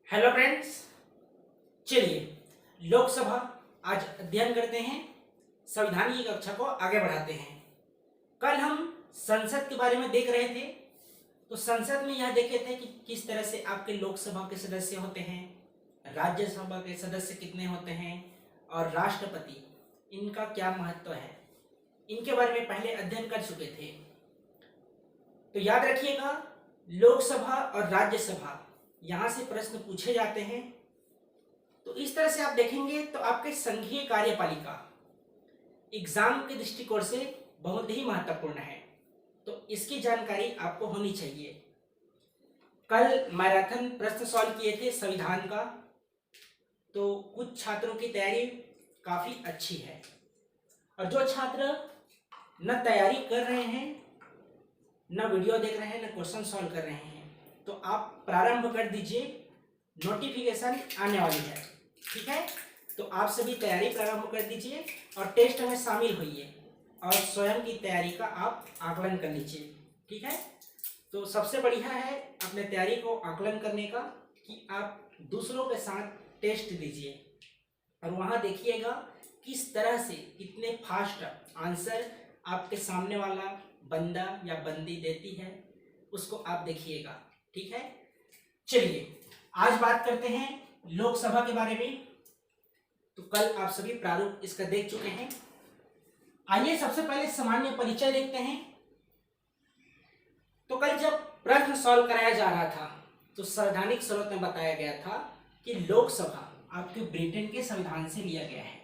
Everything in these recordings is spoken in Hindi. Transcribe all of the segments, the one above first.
हेलो फ्रेंड्स, चलिए लोकसभा आज अध्ययन करते हैं। संविधान की कक्षा को आगे बढ़ाते हैं। कल हम संसद के बारे में देख रहे थे। तो संसद में यह देखे थे कि किस तरह से आपके लोकसभा के सदस्य होते हैं, राज्यसभा के सदस्य कितने होते हैं और राष्ट्रपति, इनका क्या महत्व है, इनके बारे में पहले अध्ययन कर चुके थे। तो याद रखिएगा, लोकसभा और राज्यसभा यहां से प्रश्न पूछे जाते हैं। तो इस तरह से आप देखेंगे तो आपके संघीय कार्यपालिका एग्जाम के दृष्टिकोण से बहुत ही महत्वपूर्ण है। तो इसकी जानकारी आपको होनी चाहिए। कल मैराथन प्रश्न सॉल्व किए थे संविधान का, तो कुछ छात्रों की तैयारी काफी अच्छी है और जो छात्र न तैयारी कर रहे हैं, न वीडियो देख रहे हैं, न क्वेश्चन सॉल्व कर रहे हैं, तो आप प्रारंभ कर दीजिए। नोटिफिकेशन आने वाली है, ठीक है। तो आप सभी तैयारी प्रारंभ कर दीजिए और टेस्ट में शामिल होइए और स्वयं की तैयारी का आप आकलन कर लीजिए, ठीक है। तो सबसे बढ़िया है अपने तैयारी को आकलन करने का कि आप दूसरों के साथ टेस्ट दीजिए और वहाँ देखिएगा किस तरह से कितने फास्ट आंसर आपके सामने वाला बंदा या बंदी देती है, उसको आप देखिएगा, ठीक है। चलिए आज बात करते हैं लोकसभा के बारे में। तो कल आप सभी प्रारूप इसका देख चुके हैं। आइए सबसे पहले सामान्य परिचय देखते हैं। तो कल जब प्रश्न सॉल्व कराया जा रहा था तो संवैधानिक स्रोत में बताया गया था कि लोकसभा आपके ब्रिटेन के संविधान से लिया गया है,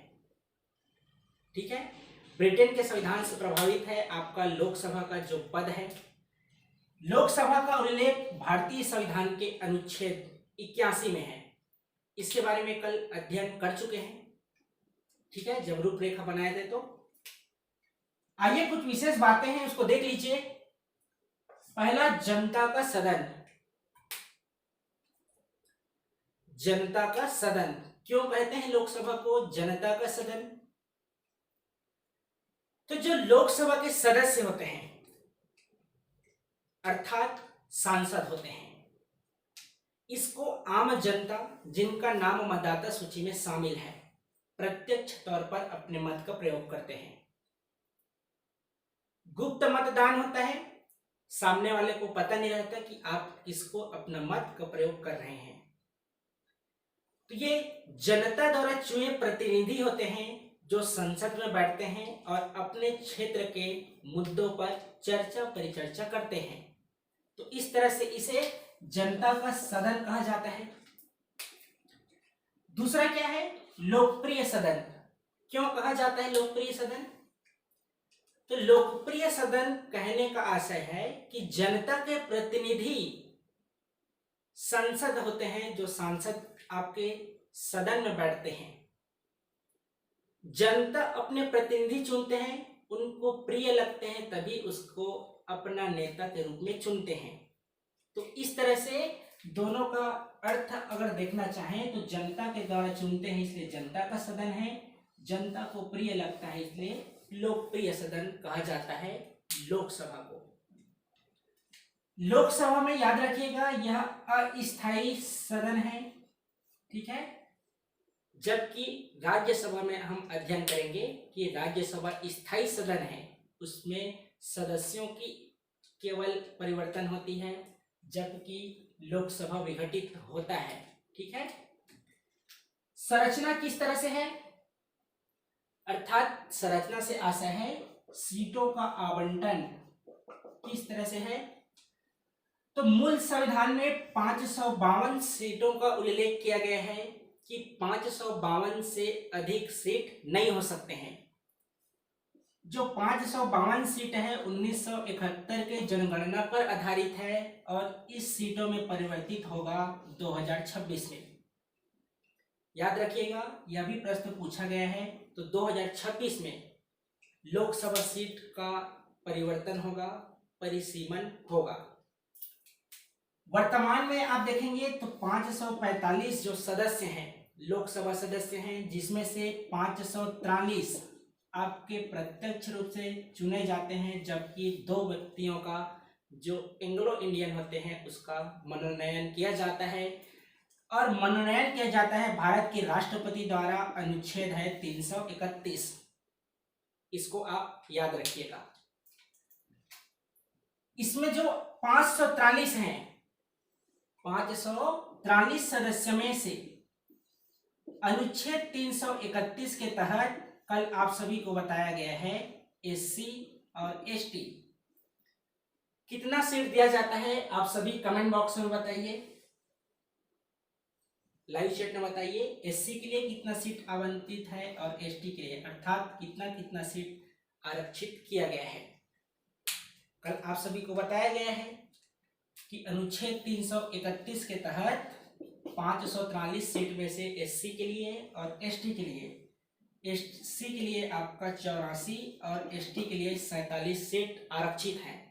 ठीक है। ब्रिटेन के संविधान से प्रभावित है आपका लोकसभा का जो पद है। लोकसभा का उल्लेख भारतीय संविधान के अनुच्छेद 81 में है। इसके बारे में कल अध्ययन कर चुके हैं, ठीक है, जब रूपरेखा बनाए थे। तो आइए कुछ विशेष बातें हैं उसको देख लीजिए। पहला, जनता का सदन। जनता का सदन क्यों कहते हैं लोकसभा को जनता का सदन? तो जो लोकसभा के सदस्य होते हैं अर्थात सांसद होते हैं, इसको आम जनता जिनका नाम मतदाता सूची में शामिल है प्रत्यक्ष तौर पर अपने मत का प्रयोग करते हैं। गुप्त मतदान होता है, सामने वाले को पता नहीं रहता कि आप किसको अपना मत का प्रयोग कर रहे हैं। तो ये जनता द्वारा चुने प्रतिनिधि होते हैं जो संसद में बैठते हैं और अपने क्षेत्र के मुद्दों पर चर्चा परिचर्चा करते हैं। तो इस तरह से इसे जनता का सदन कहा जाता है। दूसरा क्या है? लोकप्रिय सदन। क्यों कहा जाता है लोकप्रिय सदन? तो लोकप्रिय सदन कहने का आशय है कि जनता के प्रतिनिधि संसद होते हैं, जो सांसद आपके सदन में बैठते हैं। जनता अपने प्रतिनिधि चुनते हैं, उनको प्रिय लगते हैं तभी उसको अपना नेता के रूप में चुनते हैं। तो इस तरह से दोनों का अर्थ अगर देखना चाहें तो जनता के द्वारा चुनते हैं इसलिए जनता का सदन है, जनता को प्रिय लगता है इसलिए लोकप्रिय सदन कहा जाता है लोकसभा को। लोकसभा में याद रखिएगा यह अस्थायी सदन है, ठीक है। जबकि राज्यसभा में हम अध्ययन करेंगे कि राज्यसभा स्थायी सदन है, उसमें सदस्यों की केवल परिवर्तन होती है, जबकि लोकसभा विघटित होता है, ठीक है। संरचना किस तरह से है? अर्थात संरचना से आशय है सीटों का आवंटन किस तरह से है। तो मूल संविधान में 552 सीटों का उल्लेख किया गया है कि 552 से अधिक सीट नहीं हो सकते हैं। जो 552 सीट है 1971 के जनगणना पर आधारित है और इस सीटों में परिवर्तित होगा 2026 में। याद रखिएगा यह भी प्रश्न पूछा गया है। तो 2026 में लोकसभा सीट का परिवर्तन होगा, परिसीमन होगा। वर्तमान में आप देखेंगे तो 545 जो सदस्य हैं, लोकसभा सदस्य हैं, जिसमें से 543 आपके प्रत्यक्ष रूप से चुने जाते हैं, जबकि 2 व्यक्तियों का जो एंग्लो इंडियन होते हैं उसका मनोनयन किया जाता है और मनोनयन किया जाता है भारत के राष्ट्रपति द्वारा। अनुच्छेद है 331। इसको आप याद रखिएगा। इसमें जो 543 हैं, 543 सदस्य में से अनुच्छेद 331 के तहत कल आप सभी को बताया गया है एससी और एसटी कितना सीट दिया जाता है, आप सभी कमेंट बॉक्स में बताइए, लाइव चैट में बताइए। एससी के लिए कितना सीट आवंटित है और एसटी के लिए अर्थात कितना कितना सीट आरक्षित किया गया है। कल आप सभी को बताया गया है कि अनुच्छेद 331 के तहत 543 सीट में से एससी के लिए और एसटी के लिए, एससी के लिए आपका 84 और एसटी के लिए 47 सीट आरक्षित हैं।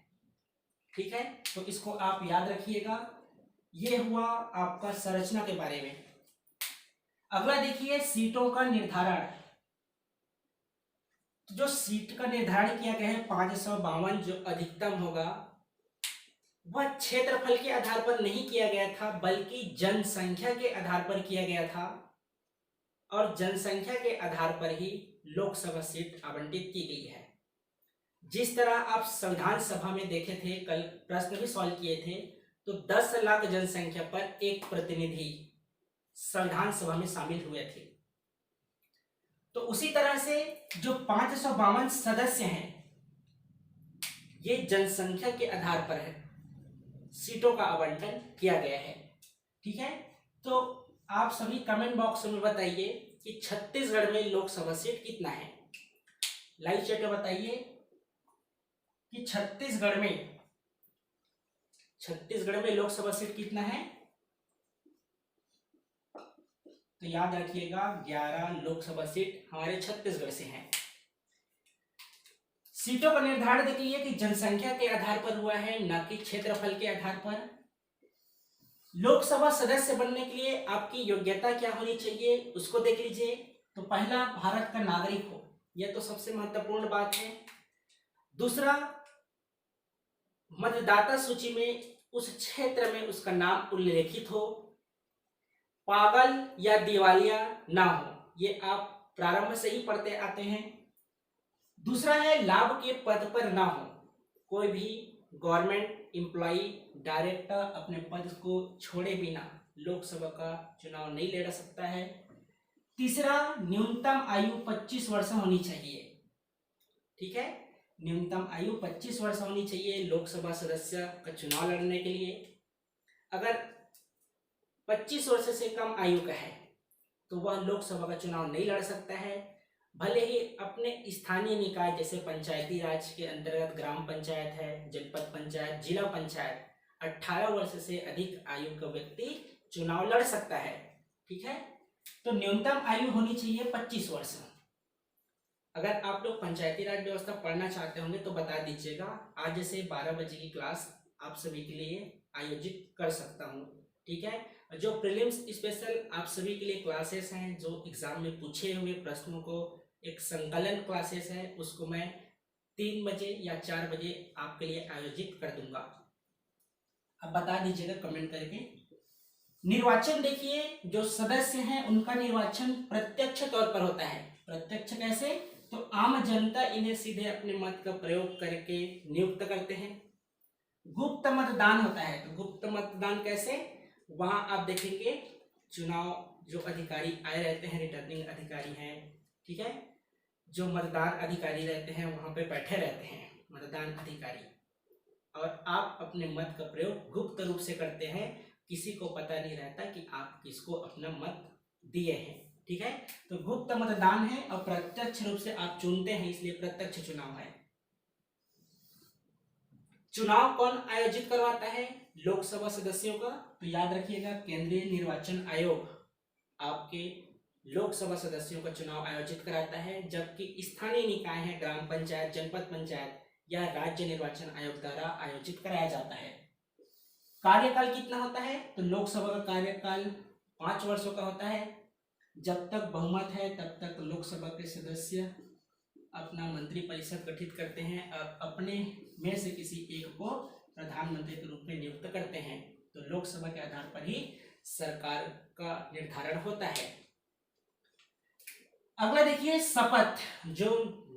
ठीक है, तो इसको आप याद रखिएगा। ये हुआ आपका संरचना के बारे में। अगला देखिए सीटों का निर्धारण। तो जो सीट का निर्धारण किया गया है 552 जो अधिकतम होगा, वह क्षेत्रफल के आधार पर नहीं किया गया था बल्कि जनसंख्या के आधार पर किया गया था और जनसंख्या के आधार पर ही लोकसभा सीट आवंटित की गई है। जिस तरह आप संविधान सभा में देखे थे, कल प्रश्न भी सॉल्व किए थे, तो 10 लाख जनसंख्या पर एक प्रतिनिधि संविधान सभा में शामिल हुए थे। तो उसी तरह से जो 552 सदस्य हैं, ये जनसंख्या के आधार पर है सीटों का आवंटन किया गया है। ठीक है, तो आप सभी कमेंट बॉक्स में बताइए कि छत्तीसगढ़ में लोकसभा सीट कितना है। लाइव चैट में बताइए कि छत्तीसगढ़ में लोकसभा सीट कितना है। तो याद रखिएगा 11 लोकसभा सीट हमारे छत्तीसगढ़ से हैं। सीटों का निर्धारण देखिए कि जनसंख्या के आधार पर हुआ है, न कि क्षेत्रफल के आधार पर। लोकसभा सदस्य बनने के लिए आपकी योग्यता क्या होनी चाहिए उसको देख लीजिए। तो पहला, भारत का नागरिक हो, यह तो सबसे महत्वपूर्ण बात है। दूसरा, मतदाता सूची में उस क्षेत्र में उसका नाम उल्लेखित हो, पागल या दिवालिया ना हो, ये आप प्रारंभ से ही पढ़ते आते हैं। दूसरा है लाभ के पद पर ना हो, कोई भी गवर्नमेंट एम्प्लॉय डायरेक्टर अपने पद को छोड़े बिना लोकसभा का चुनाव नहीं लड़ सकता है। तीसरा, न्यूनतम आयु 25 वर्ष होनी चाहिए। ठीक है, न्यूनतम आयु 25 वर्ष होनी चाहिए लोकसभा सदस्य का चुनाव लड़ने के लिए। अगर 25 वर्ष से कम आयु का है तो वह लोकसभा का चुनाव नहीं लड़ सकता है, भले ही अपने स्थानीय निकाय जैसे पंचायती राज के अंतर्गत ग्राम पंचायत है, जनपद पंचायत, जिला पंचायत, 18 वर्ष से अधिक आयु का व्यक्ति चुनाव लड़ सकता है। ठीक है, तो न्यूनतम आयु होनी चाहिए 25 वर्ष। अगर आप लोग पंचायती राज व्यवस्था पढ़ना चाहते होंगे तो बता दीजिएगा, आज से 12 बजे की क्लास आप सभी के लिए आयोजित कर सकता हूँ। ठीक है, जो प्रीलिम्स स्पेशल आप सभी के लिए क्लासेस हैं, जो एग्जाम में पूछे हुए प्रश्नों को एक संकलन क्लासेस है, उसको मैं 3 बजे या 4 बजे आपके लिए आयोजित कर दूंगा। अब बता दीजिएगा कमेंट करके। निर्वाचन देखिए, जो सदस्य हैं उनका निर्वाचन प्रत्यक्ष तौर पर होता है। प्रत्यक्ष कैसे? तो आम जनता इन्हें सीधे अपने मत का प्रयोग करके नियुक्त करते हैं। गुप्त मतदान होता है, तो गुप्त मतदान कैसे? वहां आप देखेंगे चुनाव जो अधिकारी आए रहते हैं, रिटर्निंग अधिकारी हैं, ठीक है, जो मतदान अधिकारी रहते हैं वहां पे बैठे रहते हैं मतदान अधिकारी, और आप अपने मत का प्रयोग गुप्त रूप से करते हैं, किसी को पता नहीं रहता कि आप किसको अपना मत दिए हैं। ठीक है, तो गुप्त मतदान है और प्रत्यक्ष रूप से आप चुनते हैं, इसलिए प्रत्यक्ष चुनाव है। चुनाव कौन आयोजित करवाता है लोकसभा सदस्यों का? तो याद रखिएगा केंद्रीय निर्वाचन आयोग आपके लोकसभा सदस्यों का चुनाव आयोजित कराता है, जबकि स्थानीय निकाय है, ग्राम पंचायत, जनपद पंचायत या राज्य निर्वाचन आयोग द्वारा आयोजित कराया जाता है। कार्यकाल कितना होता है? तो लोकसभा का कार्यकाल 5 वर्षों का होता है। जब तक बहुमत है तब तक लोकसभा के सदस्य अपना मंत्रिपरिषद गठित करते हैं और अपने में से किसी एक को प्रधानमंत्री के रूप में नियुक्त करते हैं। तो लोकसभा के आधार पर ही सरकार का निर्धारण होता है। अगला देखिए शपथ। जो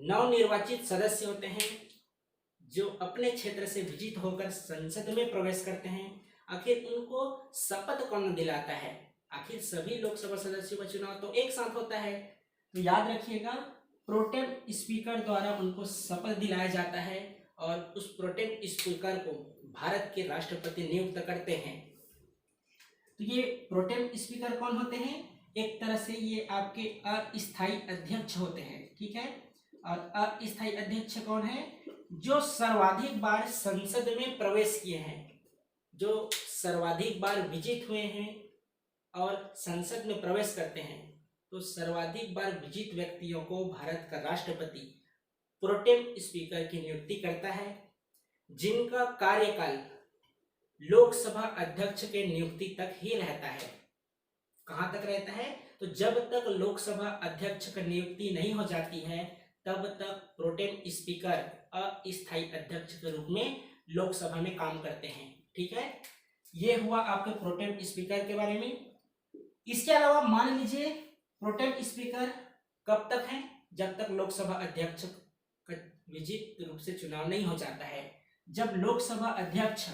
नवनिर्वाचित सदस्य होते हैं, जो अपने क्षेत्र से विजित होकर संसद में प्रवेश करते हैं, आखिर उनको शपथ कौन दिलाता है? आखिर सभी लोकसभा सदस्यों का चुनाव तो एक साथ होता है, तो याद रखिएगा प्रोटेम स्पीकर द्वारा उनको शपथ दिलाया जाता है और उस प्रोटेम स्पीकर को भारत के राष्ट्रपति नियुक्त करते हैं। तो ये प्रोटेम स्पीकर कौन होते हैं? एक तरह से ये आपके अस्थायी अध्यक्ष होते हैं, ठीक है। और अस्थायी अध्यक्ष कौन है? जो सर्वाधिक बार संसद में प्रवेश किए हैं, जो सर्वाधिक बार विजित हुए हैं और संसद में प्रवेश करते हैं। तो सर्वाधिक बार विजित व्यक्तियों को भारत का राष्ट्रपति प्रोटेम स्पीकर की नियुक्ति करता है, जिनका कार्यकाल लोकसभा अध्यक्ष के नियुक्ति तक ही रहता है। कहां तक रहता है? तो जब तक लोकसभा अध्यक्ष की नियुक्ति नहीं हो जाती है तब तक प्रोटेम स्पीकर अस्थायी अध्यक्ष के रूप में लोकसभा में काम करते हैं, ठीक है। ये हुआ आपके प्रोटेम स्पीकर के बारे में। इसके अलावा मान लीजिए प्रोटेम स्पीकर कब तक है? जब तक लोकसभा अध्यक्ष का विजित रूप से चुनाव नहीं हो जाता है। जब लोकसभा अध्यक्ष,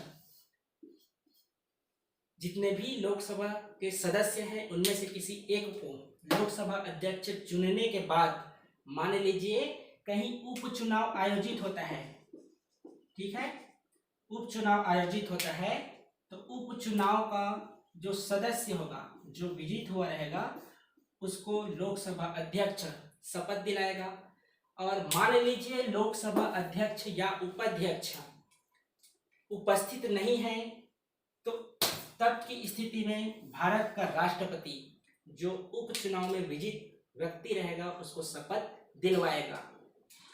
जितने भी लोकसभा के सदस्य हैं उनमें से किसी एक को लोकसभा अध्यक्ष चुनने के बाद मान लीजिए कहीं उपचुनाव आयोजित होता है, ठीक है, उपचुनाव आयोजित होता है, तो उपचुनाव का जो सदस्य होगा, जो विजित हुआ रहेगा, उसको लोकसभा अध्यक्ष शपथ दिलाएगा। और मान लीजिए लोकसभा अध्यक्ष या उपाध्यक्ष उपस्थित नहीं है, तो तब की स्थिति में भारत का राष्ट्रपति जो उपचुनाव में विजित व्यक्ति रहेगा उसको शपथ दिलवाएगा।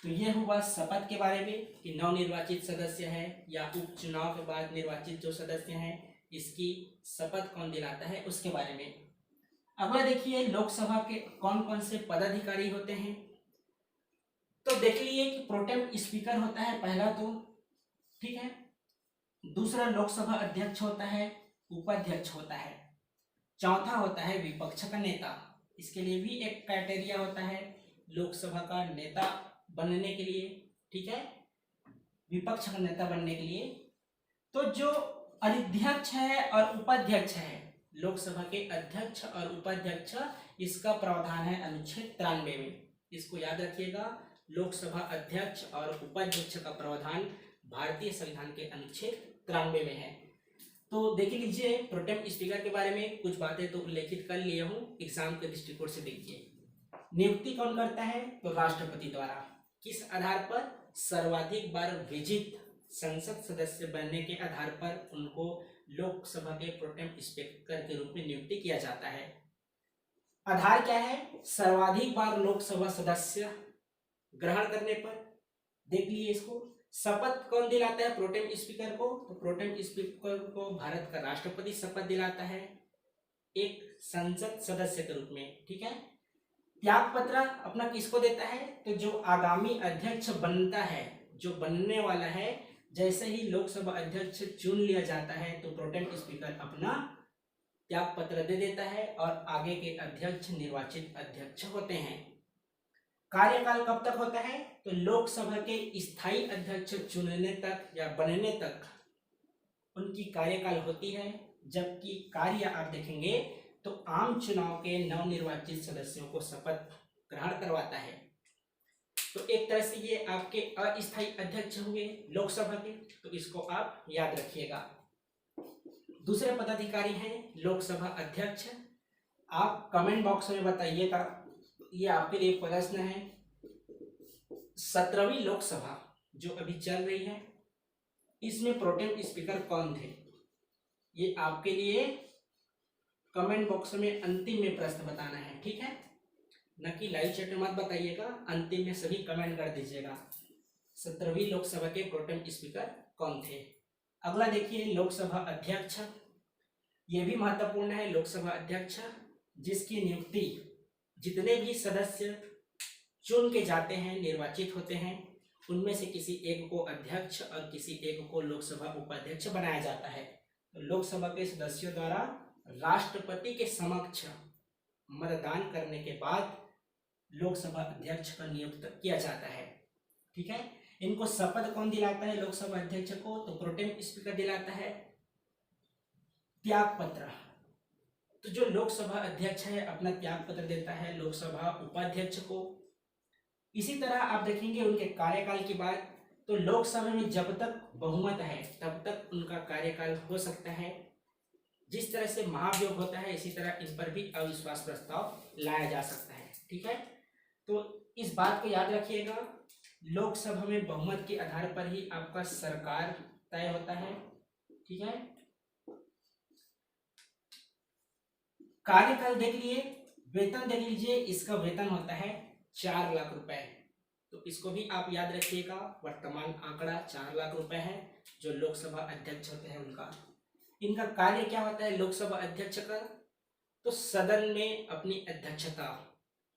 तो यह हुआ शपथ के बारे में कि नवनिर्वाचित सदस्य है या उपचुनाव के बाद निर्वाचित जो सदस्य हैं इसकी शपथ कौन दिलाता है उसके बारे में। अगला देखिए लोकसभा के कौन कौन से पदाधिकारी होते हैं। तो देख लीजिए कि प्रोटेम स्पीकर होता है पहला, तो ठीक है। दूसरा लोकसभा अध्यक्ष होता है, उपाध्यक्ष होता है। चौथा होता है विपक्ष का नेता। इसके लिए भी एक क्राइटेरिया होता है लोकसभा का नेता बनने के लिए, ठीक है, विपक्ष का नेता बनने के लिए। तो जो अध्यक्ष है और उपाध्यक्ष है, लोकसभा के अध्यक्ष और उपाध्यक्ष, इसका प्रावधान है अनुच्छेद 93 में। इसको याद रखिएगा, लोकसभा अध्यक्ष और उपाध्यक्ष का प्रावधान भारतीय संविधान के अनुच्छेद 93 में है। तो देख लीजिए प्रोटेम स्पीकर के बारे में कुछ बातें तो उल्लेखित कर लिया हूँ, एग्जाम के दृष्टिकोण से देखिए। नियुक्ति कौन करता है? तो राष्ट्रपति द्वारा। किस आधार पर? सर्वाधिक बार विजित संसद सदस्य बनने के आधार पर उनको लोकसभा के प्रोटेम स्पीकर के रूप में नियुक्ति किया जाता है। आधार क्या है? सर्वाधिक बार लोकसभा सदस्य ग्रहण करने पर। देख लीजिए इसको। शपथ कौन दिलाता है प्रोटेम स्पीकर को? तो प्रोटेम स्पीकर को भारत का राष्ट्रपति शपथ दिलाता है एक संसद सदस्य के रूप में, ठीक है। त्याग पत्र अपना किसको देता है? तो जो आगामी अध्यक्ष बनता है, जो बनने वाला है, जैसे ही लोकसभा अध्यक्ष चुन लिया जाता है तो प्रोटेम स्पीकर अपना त्याग पत्र दे देता है और आगे के अध्यक्ष निर्वाचित अध्यक्ष होते हैं। कार्यकाल कब तक होता है? तो लोकसभा के स्थायी अध्यक्ष चुनने तक या बनने तक उनकी कार्यकाल होती है, जबकि कार्य आप देखेंगे तो आम चुनाव के नवनिर्वाचित सदस्यों को शपथ ग्रहण करवाता है। तो एक तरह से ये आपके अस्थायी अध्यक्ष हुए लोकसभा के, तो इसको आप याद रखिएगा। दूसरे पदाधिकारी हैं लोकसभा अध्यक्ष। आप कमेंट बॉक्स में बताइएगा, ये आपके लिए प्रश्न है। 17वीं लोकसभा जो अभी चल रही है, इसमें प्रोटेम स्पीकर कौन थे? ये आपके लिए कमेंट बॉक्स में अंतिम में प्रश्न बताना है, ठीक है। न कि लाइव चैट में मत बताइएगा, अंतिम में सभी कमेंट कर दीजिएगा 17वीं लोकसभा के प्रोटेम स्पीकर कौन थे। अगला देखिए लोकसभा अध्यक्ष। ये भी महत्वपूर्ण है। लोकसभा अध्यक्ष जिसकी नियुक्ति जितने भी सदस्य चुन के जाते हैं, निर्वाचित होते हैं, उनमें से किसी एक को अध्यक्ष और किसी एक को लोकसभा उपाध्यक्ष बनाया जाता है। तो लोकसभा के सदस्यों द्वारा राष्ट्रपति के समक्ष मतदान करने के बाद लोकसभा अध्यक्ष का नियुक्त किया जाता है। ठीक है, इनको शपथ कौन दिलाता है लोकसभा अध्यक्ष को? तो प्रोटेम स्पीकर दिलाता है। त्याग पत्र, तो जो लोकसभा अध्यक्ष है अपना त्याग पत्र देता है लोकसभा उपाध्यक्ष को। इसी तरह आप देखेंगे उनके कार्यकाल की बात, तो लोकसभा में जब तक बहुमत है तब तक उनका कार्यकाल हो सकता है। जिस तरह से महाभियोग होता है इसी तरह इन पर भी अविश्वास प्रस्ताव लाया जा सकता है। ठीक है, तो इस बात को याद रखिएगा, लोकसभा में बहुमत के आधार पर ही आपका सरकार तय होता है। ठीक है, कार्यकाल देख लिए, वेतन देख लीजिए, इसका वेतन होता है 4 लाख रुपए, तो इसको भी आप याद रखिएगा। वर्तमान आंकड़ा 4 लाख रुपए है जो लोकसभा अध्यक्ष होते हैं उनका। इनका कार्य क्या होता है लोकसभा अध्यक्ष का? तो सदन में अपनी अध्यक्षता,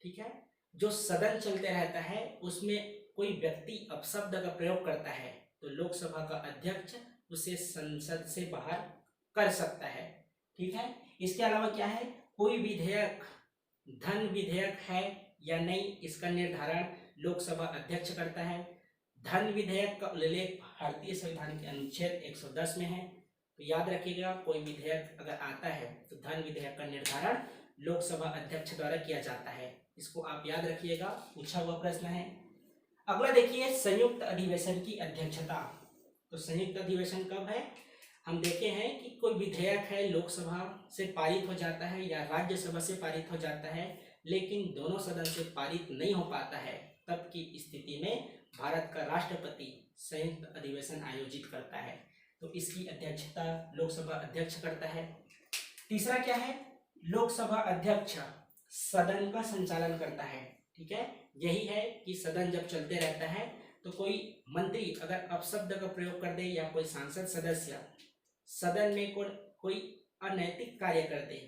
ठीक है, जो सदन चलते रहता है उसमें कोई व्यक्ति अपशब्द का प्रयोग करता है तो लोकसभा का अध्यक्ष उसे संसद से बाहर कर सकता है। ठीक है, इसके अलावा क्या है, कोई विधेयक धन विधेयक है या नहीं इसका निर्धारण लोकसभा अध्यक्ष करता है। धन विधेयक का उल्लेख भारतीय संविधान के अनुच्छेद 110 में है, तो याद रखिएगा कोई विधेयक अगर आता है तो धन विधेयक का निर्धारण लोकसभा अध्यक्ष द्वारा किया जाता है। इसको आप याद रखिएगा, पूछा हुआ प्रश्न है। अगला देखिए संयुक्त अधिवेशन की अध्यक्षता। तो संयुक्त अधिवेशन कब है? हम देखे हैं कि कोई विधेयक है लोकसभा से पारित हो जाता है या राज्यसभा से पारित हो जाता है, लेकिन दोनों सदन से पारित नहीं हो पाता है, तब की स्थिति में भारत का राष्ट्रपति संयुक्त अधिवेशन आयोजित करता है, तो इसकी अध्यक्षता लोकसभा अध्यक्ष करता है। तीसरा क्या है, लोकसभा अध्यक्ष सदन का संचालन करता है। ठीक है, यही है कि सदन जब चलते रहता है तो कोई मंत्री अगर अपशब्द का प्रयोग कर दे या कोई सांसद सदस्य सदन में कोई अनैतिक कार्य कर दे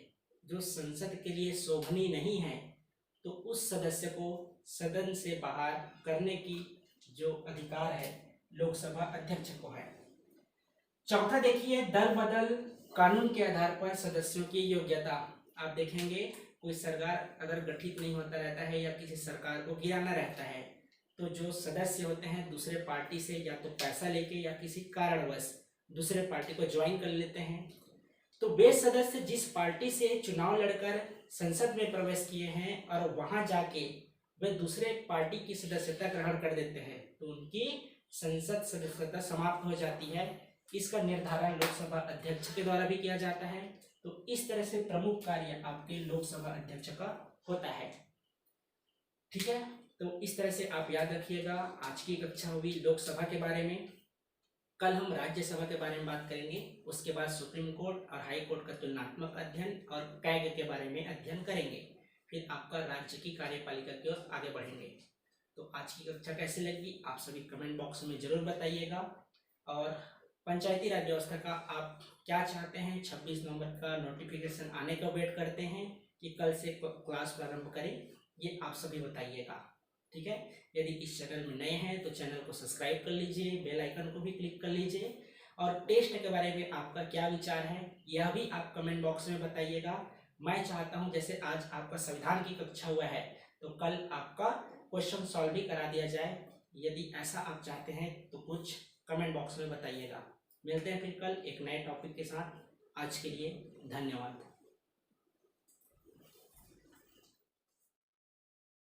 जो संसद के लिए शोभनीय नहीं है, तो उस सदस्य को सदन से बाहर करने की जो अधिकार है लोकसभा अध्यक्ष को है। चौथा देखिए दल बदल कानून के आधार पर सदस्यों की योग्यता। आप देखेंगे कोई सरकार अगर गठित नहीं होता रहता है या किसी सरकार को गिराना रहता है तो जो सदस्य होते हैं दूसरे पार्टी से या तो पैसा लेके या किसी कारणवश दूसरे पार्टी को ज्वाइन कर लेते हैं, तो वे सदस्य जिस पार्टी से चुनाव लड़कर संसद में प्रवेश किए हैं और वहां जाके वे दूसरे पार्टी की सदस्यता ग्रहण कर देते हैं तो उनकी संसद सदस्यता समाप्त हो जाती है। इसका निर्धारण लोकसभा अध्यक्ष के द्वारा भी किया जाता है। तो इस तरह से प्रमुख कार्य आपके लोकसभा अध्यक्ष का होता है। ठीक है, तो इस तरह से आप याद रखिएगा। आज की कक्षा हुई लोकसभा के बारे में, कल हम राज्यसभा के बारे में बात करेंगे, उसके बाद सुप्रीम कोर्ट और हाई कोर्ट का तुलनात्मक अध्ययन और कैग के बारे में अध्ययन करेंगे, फिर आपका राज्य की कार्यपालिका की ओर आगे बढ़ेंगे। तो आज की कक्षा कैसे लगी आप सभी कमेंट बॉक्स में जरूर बताइएगा। और पंचायती राज व्यवस्था का आप क्या चाहते हैं, 26 नवंबर का नोटिफिकेशन आने का वेट करते हैं कि कल से क्लास प्रारंभ करें, ये आप सभी बताइएगा। ठीक है, यदि इस चैनल में नए हैं तो चैनल को सब्सक्राइब कर लीजिए, बेल आइकन को भी क्लिक कर लीजिए और टेस्ट के बारे में आपका क्या विचार है यह भी आप कमेंट बॉक्स में बताइएगा। मैं चाहता हूं जैसे आज आपका संविधान की कक्षा हुआ है तो कल आपका क्वेश्चन सॉल्व भी करा दिया जाए। यदि ऐसा आप चाहते हैं तो कुछ कमेंट बॉक्स में बताइएगा। मिलते हैं फिर कल एक नए टॉपिक के साथ। आज के लिए धन्यवाद।